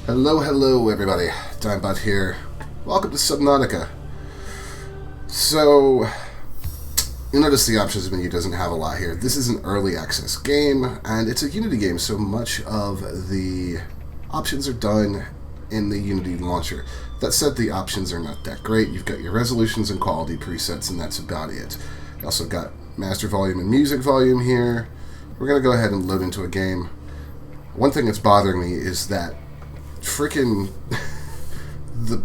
Hello, hello everybody. Dimebot here. Welcome to Subnautica. So, you'll notice the options menu doesn't have a lot here. This is an early access game, and it's a Unity game, so much of the options are done in the Unity launcher. That said, the options are not that great. You've got your resolutions and quality presets, and that's about it. You also got master volume and music volume here. We're going to go ahead and load into a game. One thing that's bothering me is that freaking the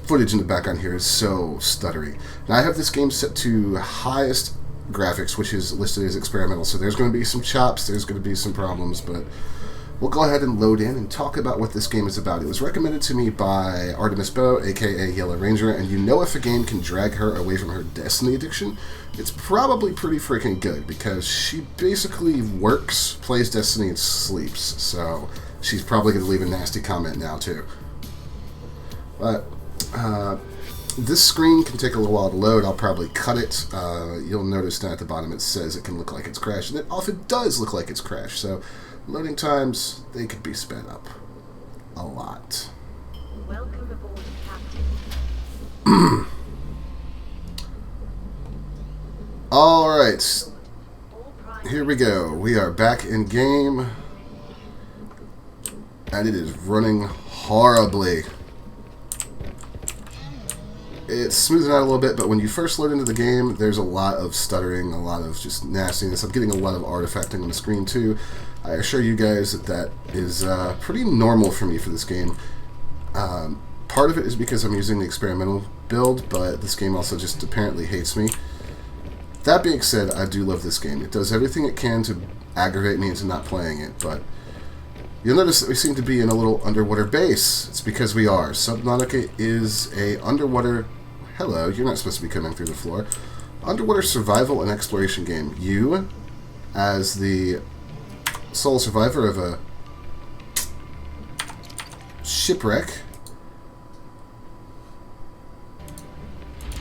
footage in the background here is so stuttery. Now I have this game set to highest graphics, which is listed as experimental, so there's going to be some chops, there's going to be some problems, but we'll go ahead and load in and talk about what this game is about. It was recommended to me by Artemis Bow, aka Yellow Ranger, and you know if a game can drag her away from her Destiny addiction, it's probably pretty freaking good, because she basically works, plays Destiny, and sleeps, so she's probably going to leave a nasty comment now, too. But this screen can take a little while to load. I'll probably cut it. You'll notice down at the bottom it says it can look like it's crashed, and it often does look like it's crashed, so loading times, they could be sped up a lot. Welcome aboard, Captain. Alright, here we go. We are back in game, and it is running horribly. It's smoothing out a little bit, but when you first load into the game, there's a lot of stuttering, a lot of just nastiness. I'm getting a lot of artifacting on the screen too. I assure you guys that that is pretty normal for me for this game. Part of it is because I'm using the experimental build, but this game also just apparently hates me. That being said, I do love this game. It does everything it can to aggravate me into not playing it, but you'll notice that we seem to be in a little underwater base. It's because we are. Subnautica is a underwater... Hello, you're not supposed to be coming through the floor. Underwater survival and exploration game. You, as the sole survivor of a shipwreck,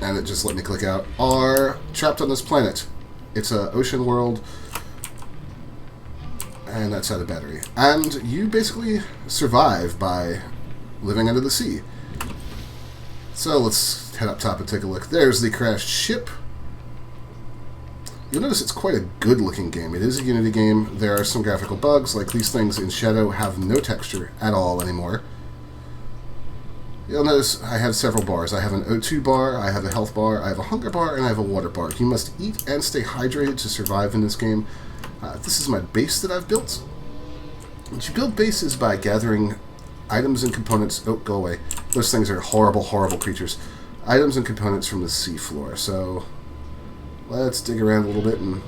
and it just let me click out, are trapped on this planet. It's an ocean world, and that's out of battery. And you basically survive by living under the sea. So let's head up top and take a look. There's the crashed ship. You'll notice it's quite a good-looking game. It is a Unity game. There are some graphical bugs, like these things in Shadow have no texture at all anymore. You'll notice I have several bars. I have an O2 bar, I have a health bar, I have a hunger bar, and I have a water bar. You must eat and stay hydrated to survive in this game. This is my base that I've built. You build bases by gathering items and components. Oh, go away. Those things are horrible, horrible creatures. Items and components from the seafloor. So let's dig around a little bit and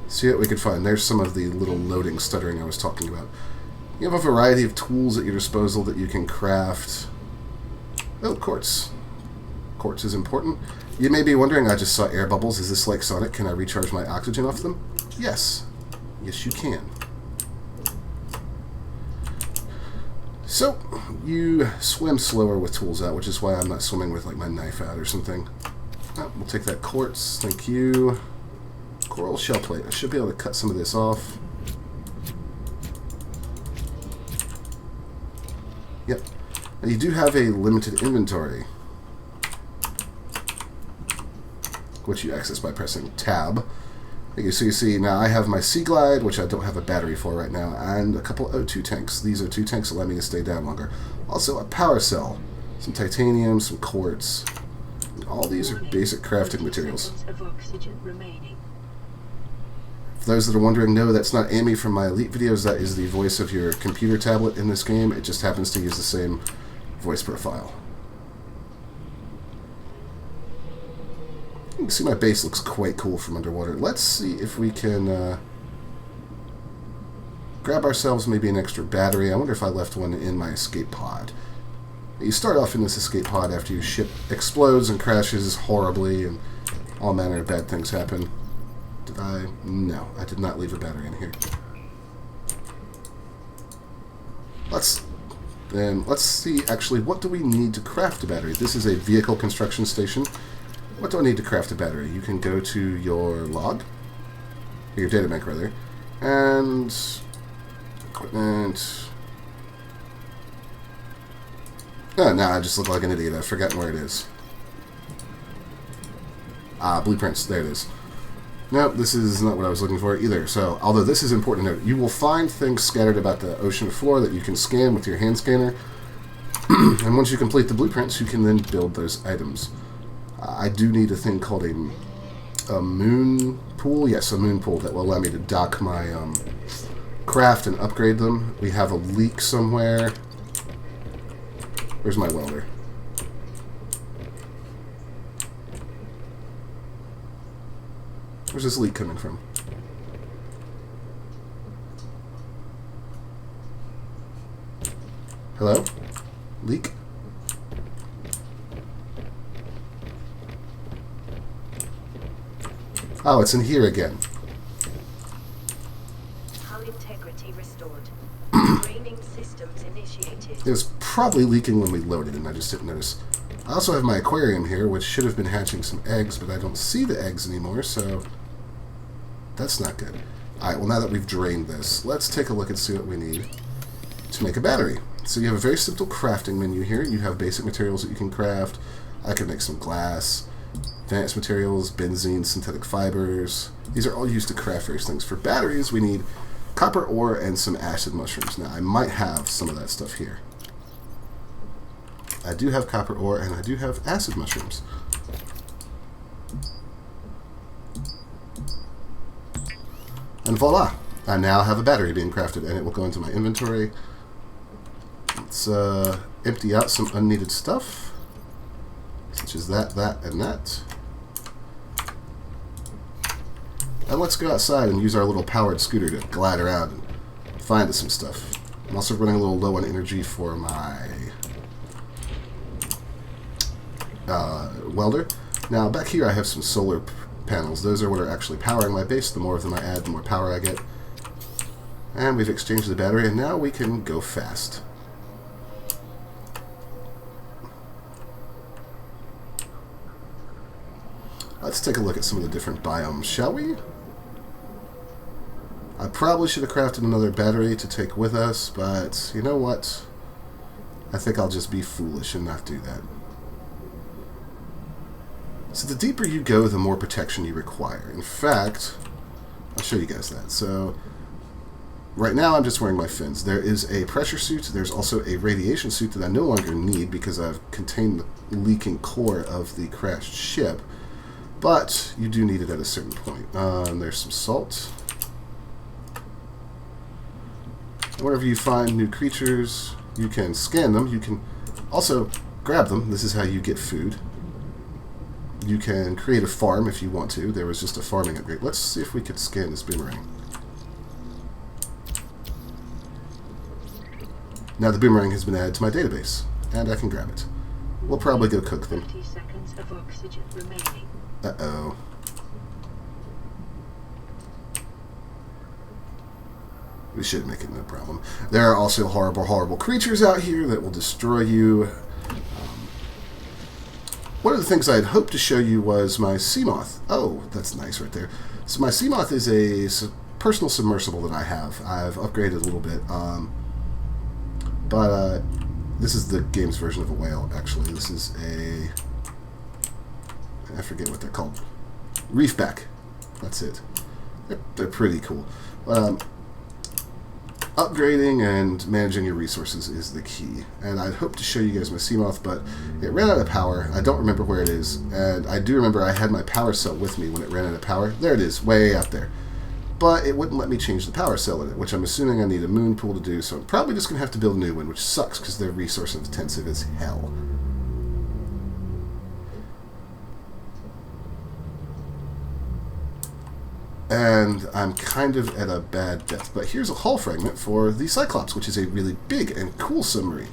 see what we can find. There's some of the little loading stuttering I was talking about. You have a variety of tools at your disposal that you can craft. Oh, quartz. Quartz is important. You may be wondering, I just saw air bubbles. Is this like Sonic? Can I recharge my oxygen off them? Yes. Yes, you can. So, you swim slower with tools out, which is why I'm not swimming with like my knife out or something. Oh, we'll take that quartz. Thank you. Coral shell plate. I should be able to cut some of this off. Yep. And you do have a limited inventory, which you access by pressing tab. So you see, now I have my Sea Glide, which I don't have a battery for right now, and a couple O2 tanks. These are 2 tanks that allow me to stay down longer. Also a power cell, some titanium, some quartz. All these are basic crafting materials. For those that are wondering, no, that's not Amy from my Elite videos. That is the voice of your computer tablet in this game. It just happens to use the same voice profile. You can see my base looks quite cool from underwater. Let's see if we can grab ourselves maybe an extra battery. I wonder if I left one in my escape pod. You start off in this escape pod after your ship explodes and crashes horribly and all manner of bad things happen. Did I? No, I did not leave a battery in here. Let's see, actually, what do we need to craft a battery? This is a vehicle construction station. What do I need to craft a battery? You can go to your log, or your data bank rather, and equipment, Oh, now I just look like an idiot. I've forgotten where it is. Ah, blueprints. There it is. Nope, this is not what I was looking for either. So, although this is important to note, you will find things scattered about the ocean floor that you can scan with your hand scanner. And once you complete the blueprints, you can then build those items. I do need a thing called a moon pool. Yes, a moon pool that will allow me to dock my craft and upgrade them. We have a leak somewhere. Where's my welder? Where's this leak coming from? Hello? Leak? Oh, it's in here again. Hull integrity restored. Draining systems initiated. It was probably leaking when we loaded and I just didn't notice. I also have my aquarium here, which should have been hatching some eggs, but I don't see the eggs anymore, so that's not good. Alright, well now that we've drained this, let's take a look and see what we need to make a battery. So you have a very simple crafting menu here. You have basic materials that you can craft. I can make some glass, advanced materials, benzene, synthetic fibers. These are all used to craft various things. For batteries, we need copper ore and some acid mushrooms. Now, I might have some of that stuff here. I do have copper ore and I do have acid mushrooms. And voila! I now have a battery being crafted and it will go into my inventory. Let's empty out some unneeded stuff, such as that, and that. And let's go outside and use our little powered scooter to glide around and find some stuff. I'm also running a little low on energy for my welder. Now, back here I have some solar panels. Those are what are actually powering my base. The more of them I add, the more power I get. And we've exchanged the battery, and now we can go fast. Let's take a look at some of the different biomes, shall we? I probably should have crafted another battery to take with us, but you know what? I think I'll just be foolish and not do that. So the deeper you go, the more protection you require. In fact, I'll show you guys that. So right now I'm just wearing my fins. There is a pressure suit. There's also a radiation suit that I no longer need because I've contained the leaking core of the crashed ship. But you do need it at a certain point. There's some salt. Whenever you find new creatures, you can scan them. You can also grab them. This is how you get food. You can create a farm if you want to. There was just a farming upgrade. Let's see if we could scan this boomerang. Now the boomerang has been added to my database, and I can grab it. We'll probably go cook them. 30 seconds of oxygen remaining. Uh-oh. We should make it no problem. There are also horrible, horrible creatures out here that will destroy you. One of the things I had hoped to show you was my sea moth. Oh, that's nice right there. So my sea moth is a personal submersible that I have. I've upgraded a little bit. But this is the game's version of a whale, actually. This is a... I forget what they're called. Reefback. That's it. They're pretty cool. Upgrading and managing your resources is the key. And I'd hoped to show you guys my Seamoth, but it ran out of power. I don't remember where it is. And I do remember I had my power cell with me when it ran out of power. There it is, way out there. But it wouldn't let me change the power cell in it, which I'm assuming I need a moon pool to do. So I'm probably just going to have to build a new one, which sucks because they're resource intensive as hell. And I'm kind of at a bad depth. But here's a hull fragment for the Cyclops, which is a really big and cool submarine.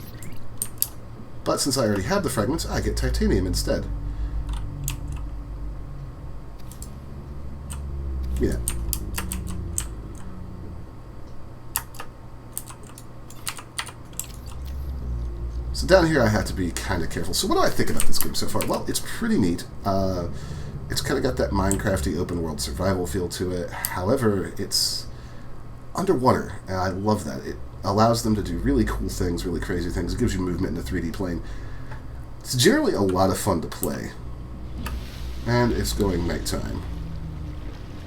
But since I already have the fragments, I get titanium instead. Yeah. So down here I have to be kind of careful. So what do I think about this game so far? Well, it's pretty neat. It's kind of got that Minecrafty open world survival feel to it. However, it's underwater, and I love that. allows them to do really cool things, really crazy things. It gives you movement in the 3D plane. It's generally a lot of fun to play. And it's going nighttime.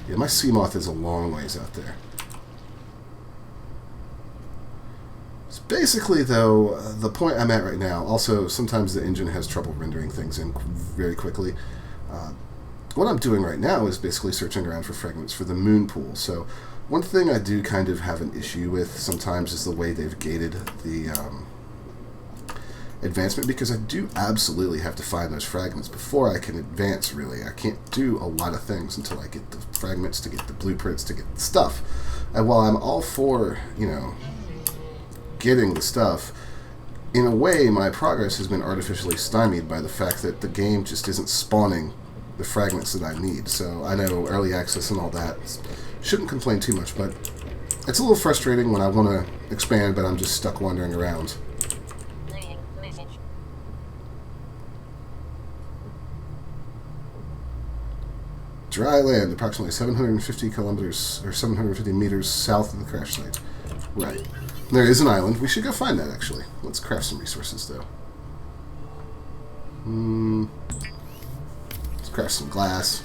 Yeah, my sea moth is a long ways out there. So basically, though, the point I'm at right now, also sometimes the engine has trouble rendering things in very quickly. What I'm doing right now is basically searching around for fragments for the moon pool. So one thing I do kind of have an issue with sometimes is the way they've gated the advancement, because I do absolutely have to find those fragments before I can advance, really. I can't do a lot of things until I get the fragments, to get the blueprints, to get the stuff. And while I'm all for, getting the stuff, in a way my progress has been artificially stymied by the fact that the game just isn't spawning the fragments that I need. So I know early access and all that, shouldn't complain too much, but it's a little frustrating when I want to expand, but I'm just stuck wandering around. Dry land, approximately 750 kilometers, or 750 meters south of the crash site. Right. There is an island. We should go find that, actually. Let's craft some resources, though. Let's craft some glass.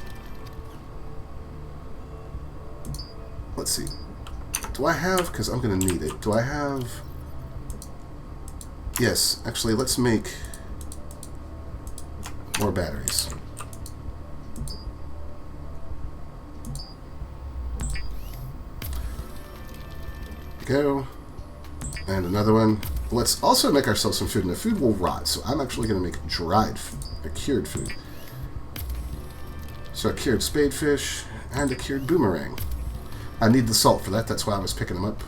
Let's see. Do I have... because I'm going to need it. Do I have... Yes, actually, let's make more batteries. Go. And another one. Let's also make ourselves some food, and the food will rot, so I'm actually going to make cured food. So a cured spadefish and a cured boomerang. I need the salt for that, that's why I was picking them up.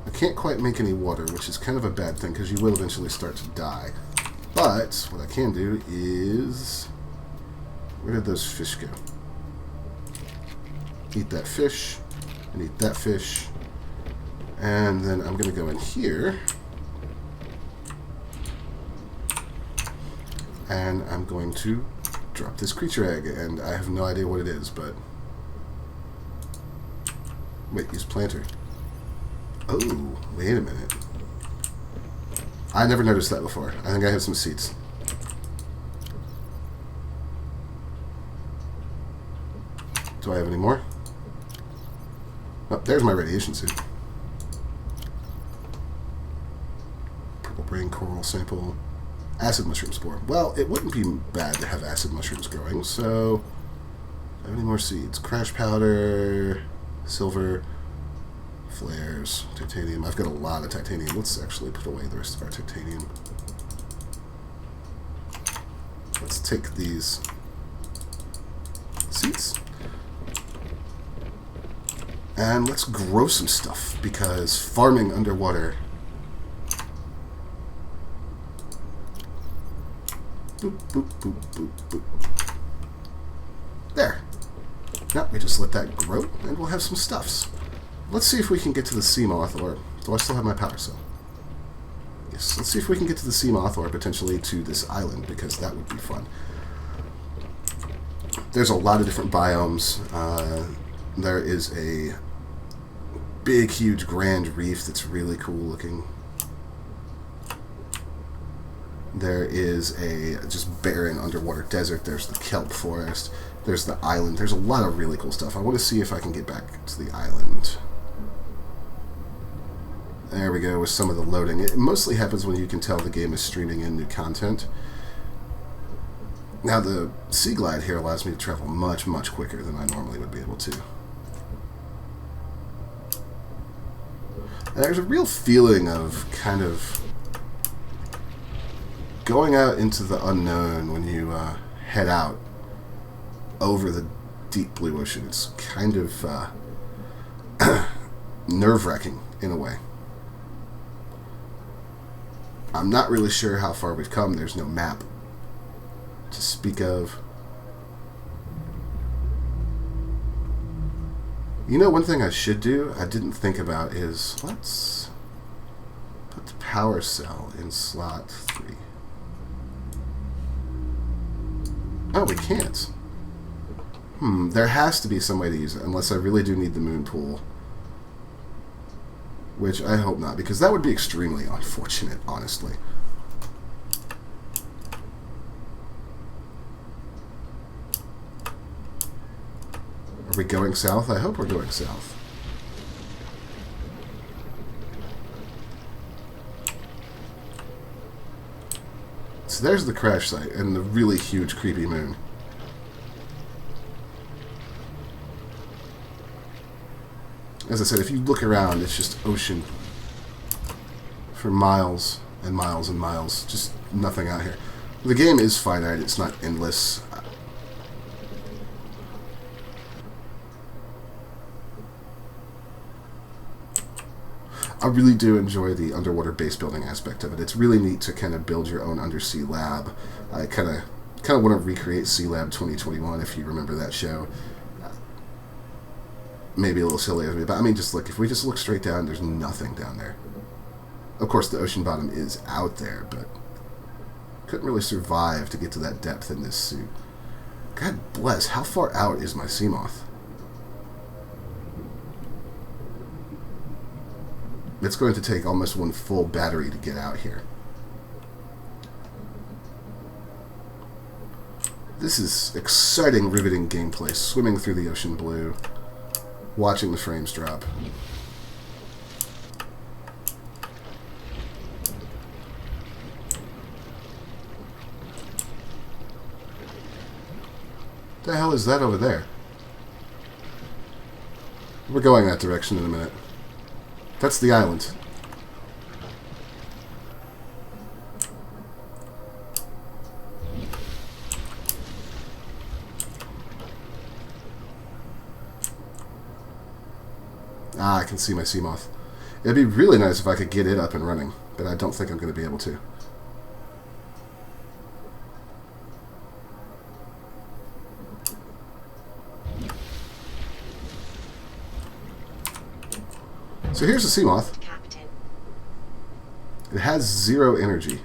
I can't quite make any water, which is kind of a bad thing, because you will eventually start to die. But what I can do is... where did those fish go? Eat that fish, and eat that fish. And then I'm going to go in here, and I'm going to drop this creature egg, and I have no idea what it is, but... wait, use planter. Oh, wait a minute. I never noticed that before. I think I have some seeds. Do I have any more? Oh, there's my radiation suit. Brain coral sample, acid mushroom spore. Well, it wouldn't be bad to have acid mushrooms growing, so... do I have any more seeds? Crash powder, silver, flares, titanium. I've got a lot of titanium. Let's actually put away the rest of our titanium. Let's take these seeds. And let's grow some stuff, because farming underwater... boop, boop, boop, boop, boop. There. Now we just let that grow, and we'll have some stuffs. Let's see if we can get to the sea moth, or do I still have my power cell? Yes, let's see if we can get to the sea moth, or potentially to this island, because that would be fun. There's a lot of different biomes. There is a big, huge, grand reef that's really cool looking. There is a just barren underwater desert. There's the kelp forest. There's the island. There's a lot of really cool stuff. I want to see if I can get back to the island. There we go with some of the loading. It mostly happens when you can tell the game is streaming in new content. Now the Sea Glide here allows me to travel much, much quicker than I normally would be able to. And there's a real feeling of kind of going out into the unknown when you head out over the deep blue ocean. It's kind of nerve-wracking in a way. I'm not really sure how far we've come. There's no map to speak of. You know, one thing I should do, I didn't think about, is let's put the power cell in slot 3. Oh, we can't. There has to be some way to use it, unless I really do need the moon pool. which I hope not, because that would be extremely unfortunate, honestly. Are we going south? I hope we're going south. So there's the crash site and the really huge creepy moon. As I said, if you look around, it's just ocean for miles and miles and miles. Just nothing out here. The game is finite. It's not endless. I really do enjoy the underwater base building aspect of it. It's really neat to kind of build your own undersea lab. I kind of want to recreate Sea Lab 2021, if you remember that show. Maybe a little silly of me, but I mean, just look. If we just look straight down, there's nothing down there. Of course, the ocean bottom is out there, but couldn't really survive to get to that depth in this suit. God bless. How far out is my Seamoth? It's going to take almost one full battery to get out here. This is exciting, riveting gameplay. Swimming through the ocean blue, watching the frames drop. What the hell is that over there? We're going that direction in a minute. That's the island. Ah, I can see my Seamoth. It'd be really nice if I could get it up and running, but I don't think I'm going to be able to. So here's the Seamoth. Captain. It has 0 energy.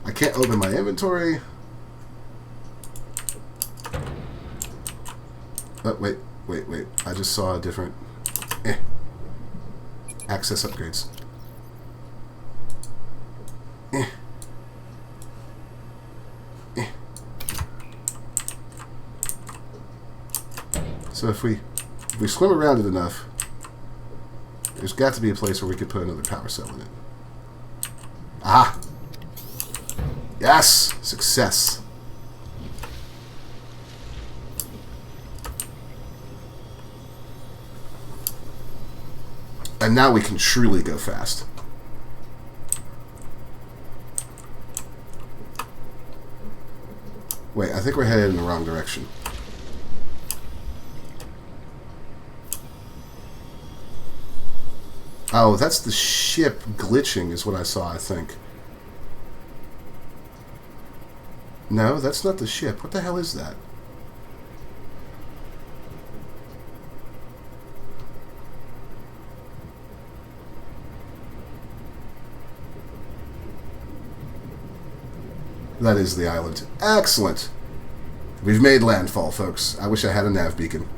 I can't open my inventory. Oh, wait. I just saw a different... Access upgrades. So if we swim around it enough, there's got to be a place where we could put another power cell in it. Ah! Yes! Success! And now we can truly go fast. Wait, I think we're headed in the wrong direction. Oh, that's the ship glitching is what I saw, I think. No, that's not the ship. What the hell is that? That is the island. Excellent! We've made landfall, folks. I wish I had a nav beacon.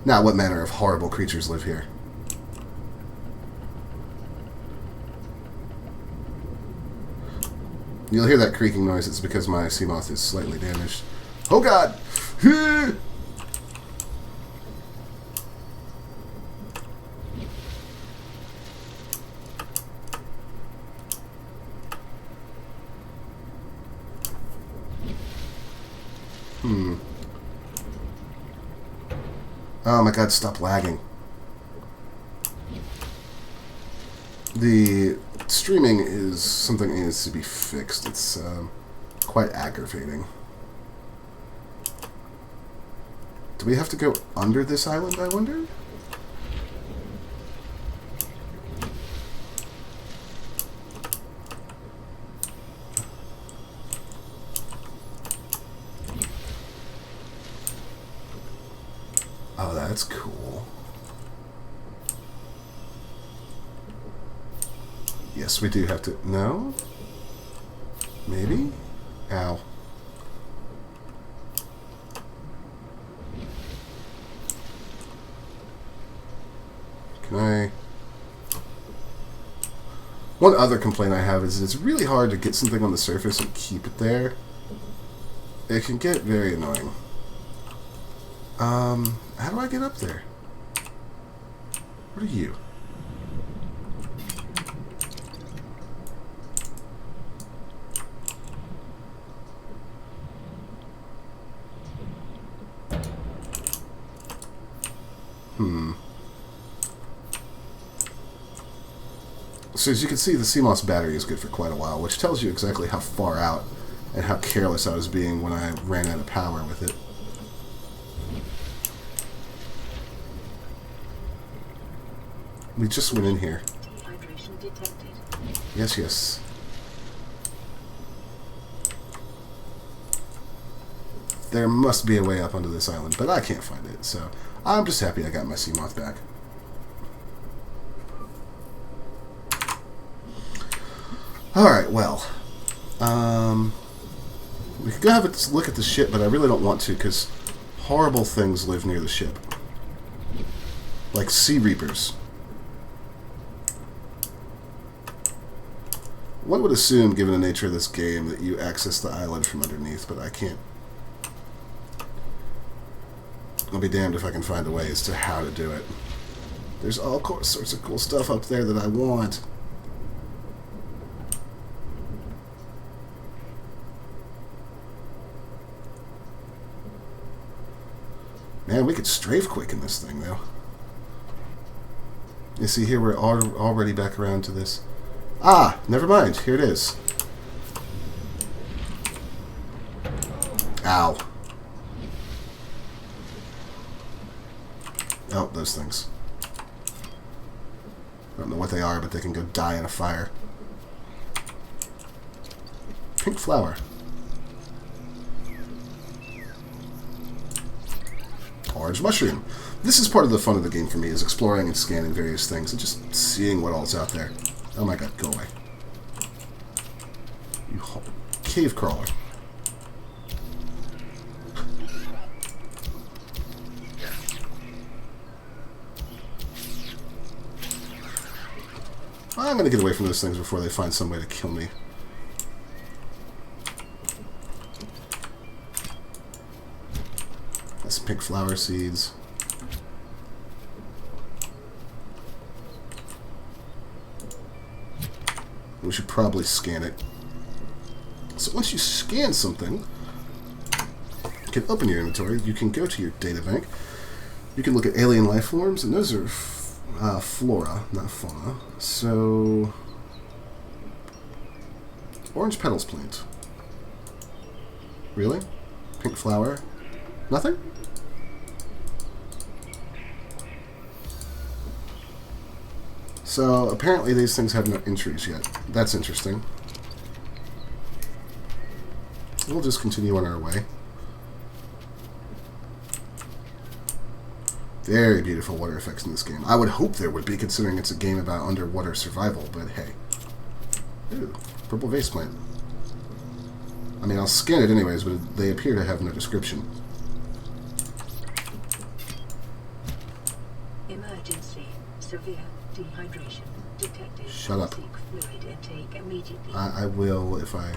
Now, what manner of horrible creatures live here? You'll hear that creaking noise. It's because my Seamoth is slightly damaged. Oh, God! Oh my god, stop lagging. The streaming is something that needs to be fixed. It's quite aggravating. Do we have to go under this island, I wonder? Oh, that's cool. Yes, we do have to... No? Maybe? One other complaint I have is it's really hard to get something on the surface and keep it there. It can get very annoying. How do I get up there? What are you? So as you can see, the CMOS battery is good for quite a while, which tells you exactly how far out and how careless I was being when I ran out of power with it. We just went in here. Dehydration detected. Yes, yes. There must be a way up onto this island, but I can't find it, so I'm just happy I got my Seamoth back. Alright, well. We could go have a look at the ship, but I really don't want to, because horrible things live near the ship. Like sea reapers. One would assume, given the nature of this game, that you access the island from underneath, but I can't. I'll be damned if I can find a way as to how to do it. There's all sorts of cool stuff up there that I want. Man, we could strafe quick in this thing, though. You see, here we're already back around to this. Ah, never mind. Here it is. Ow. Oh, those things. I don't know what they are, but they can go die in a fire. Pink flower. Orange mushroom. This is part of the fun of the game for me, is exploring and scanning various things and just seeing what all's out there. Oh my god, go away. You cave crawler. I'm gonna get away from those things before they find some way to kill me. That's pink flower seeds. We should probably scan it. So once you scan something, you can open your inventory, you can go to your data bank, you can look at alien life forms, and those are flora, not fauna. So, orange petals plant. Really? Pink flower? Nothing? So, apparently these things have no entries yet. That's interesting. We'll just continue on our way. Very beautiful water effects in this game. I would hope there would be, considering it's a game about underwater survival, but hey. Ooh, purple vase plant. I mean, I'll scan it anyways, but they appear to have no description. Emergency. Severe dehydration detected. Shut up. Seek fluid intake immediately. I will if I...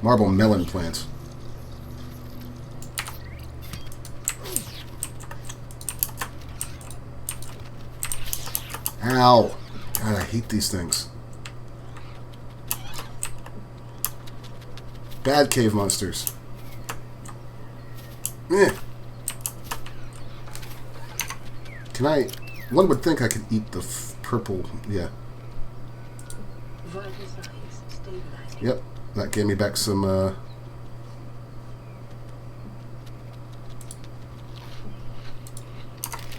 Marble melon plant. Ow! God, I hate these things. Bad cave monsters. Eh. Can I... One would think I could eat the purple... Yeah. Vital signs stabilizing. Yep. That gave me back some...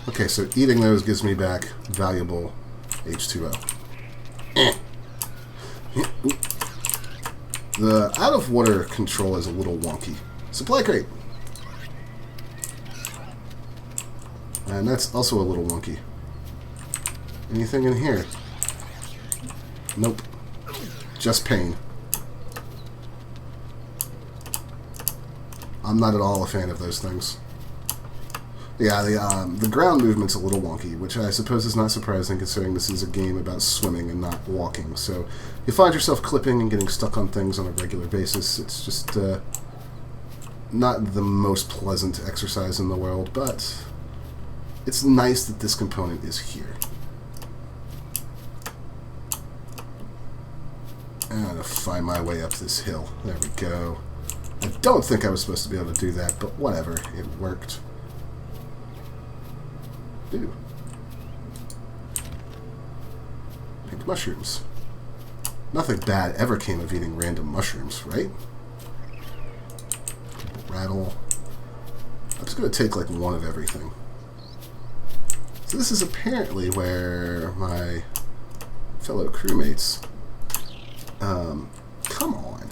Okay, so eating those gives me back valuable H2O. Eh. The out-of-water control is a little wonky. Supply crate. And that's also a little wonky. Anything in here? Nope. Just pain. I'm not at all a fan of those things. Yeah, the ground movement's a little wonky, which I suppose is not surprising considering this is a game about swimming and not walking. So you find yourself clipping and getting stuck on things on a regular basis. It's just not the most pleasant exercise in the world, but it's nice that this component is here. I'm going to find my way up this hill. There we go. I don't think I was supposed to be able to do that, but whatever. It worked. Ooh. Pink mushrooms. Nothing bad ever came of eating random mushrooms, right? Rattle. I'm just going to take like one of everything. So this is apparently where my fellow crewmates... come on.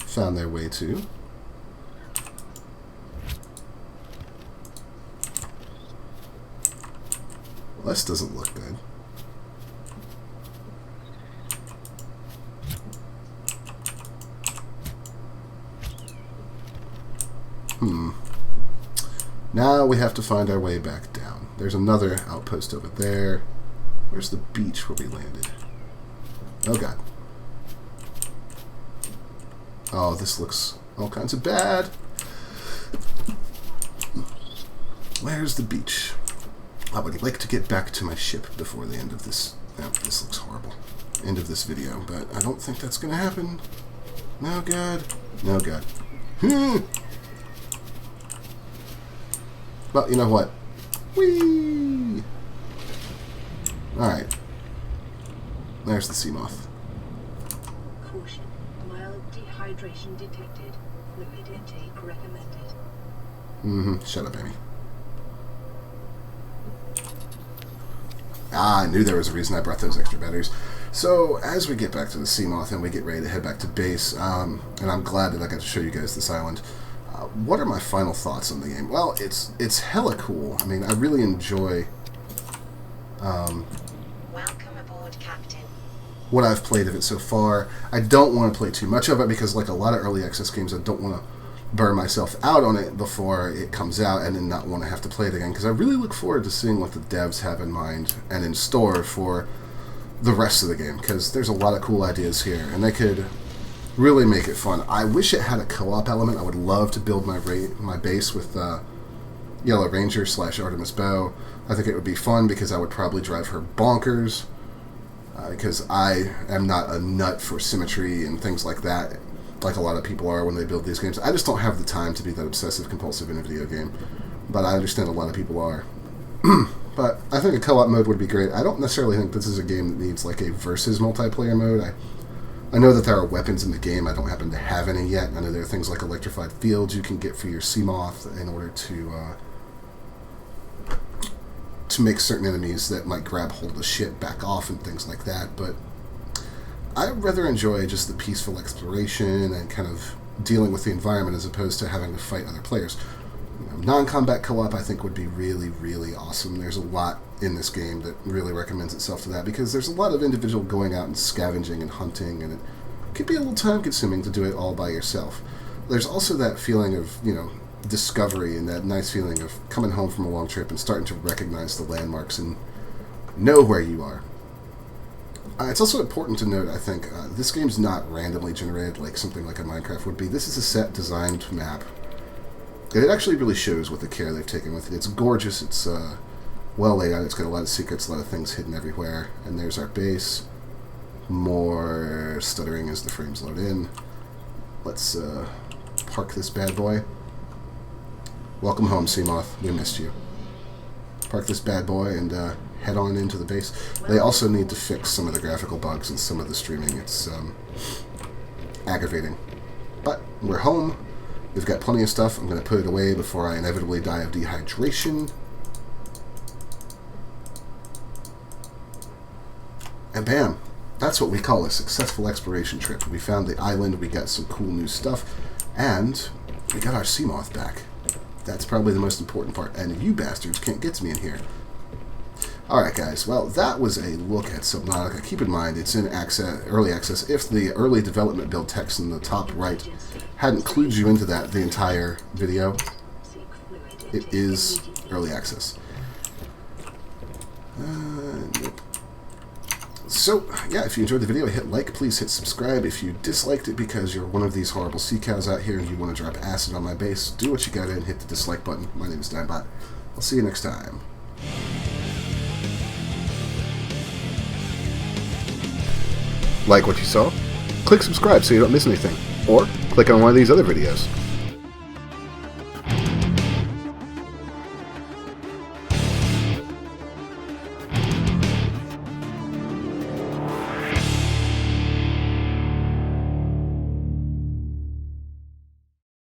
Found their way to. Well, this doesn't look good. Now we have to find our way back down. There's another outpost over there. Where's the beach where we landed? Oh god. Oh, this looks all kinds of bad. Where's the beach? I would like to get back to my ship before the end of this. Oh, this looks horrible. End of this video, but I don't think that's going to happen. No god. No god. Well, you know what? Whee! Alright. There's the sea moth. Caution. Mild dehydration detected. Fluid intake recommended. Shut up, Amy. Ah, I knew there was a reason I brought those extra batteries. So, as we get back to the sea moth and we get ready to head back to base, and I'm glad that I got to show you guys this island, what are my final thoughts on the game? Well, it's hella cool. I mean, I really enjoy Welcome aboard, Captain. what I've played of it so far. I don't want to play too much of it because, like a lot of early access games, I don't want to burn myself out on it before it comes out and then not want to have to play it again, because I really look forward to seeing what the devs have in mind and in store for the rest of the game, because there's a lot of cool ideas here and they could really make it fun. I wish it had a co-op element. I would love to build my base with Yellow Ranger / Artemis Bow. I think it would be fun because I would probably drive her bonkers, because I am not a nut for symmetry and things like that, like a lot of people are when they build these games. I just don't have the time to be that obsessive compulsive in a video game, but I understand a lot of people are. But I think a co-op mode would be great. I don't necessarily think this is a game that needs like a versus multiplayer mode. I know that there are weapons in the game. I don't happen to have any yet. I know there are things like electrified fields you can get for your sea moth in order to make certain enemies that might grab hold of shit back off and things like that. But I rather enjoy just the peaceful exploration and kind of dealing with the environment as opposed to having to fight other players. Non-combat co-op I think would be really, really awesome. There's a lot in this game that really recommends itself to that because there's a lot of individual going out and scavenging and hunting, and it could be a little time-consuming to do it all by yourself. There's also that feeling of, discovery and that nice feeling of coming home from a long trip and starting to recognize the landmarks and know where you are. It's also important to note, I think, this game's not randomly generated like something like a Minecraft would be. This is a set designed map. And it actually really shows what the care they've taken with it. It's gorgeous, it's well laid out, it's got a lot of secrets, a lot of things hidden everywhere. And there's our base. More stuttering as the frames load in. Let's park this bad boy. Welcome home, Seamoth. We missed you. Park this bad boy and head on into the base. They also need to fix some of the graphical bugs and some of the streaming. It's aggravating. But we're home. We've got plenty of stuff. I'm going to put it away before I inevitably die of dehydration. And bam! That's what we call a successful exploration trip. We found the island, we got some cool new stuff, and we got our Seamoth back. That's probably the most important part, and you bastards can't get to me in here. Alright guys, well that was a look at Subnautica. Keep in mind it's in early access. If the early development build text in the top right hadn't clued you into that the entire video, it is early access. Nope. So, yeah, if you enjoyed the video, hit like, please hit subscribe. If you disliked it because you're one of these horrible sea cows out here and you want to drop acid on my base, do what you gotta and hit the dislike button. My name is DayZ. I'll see you next time. Like what you saw? Click subscribe so you don't miss anything. Or click on one of these other videos.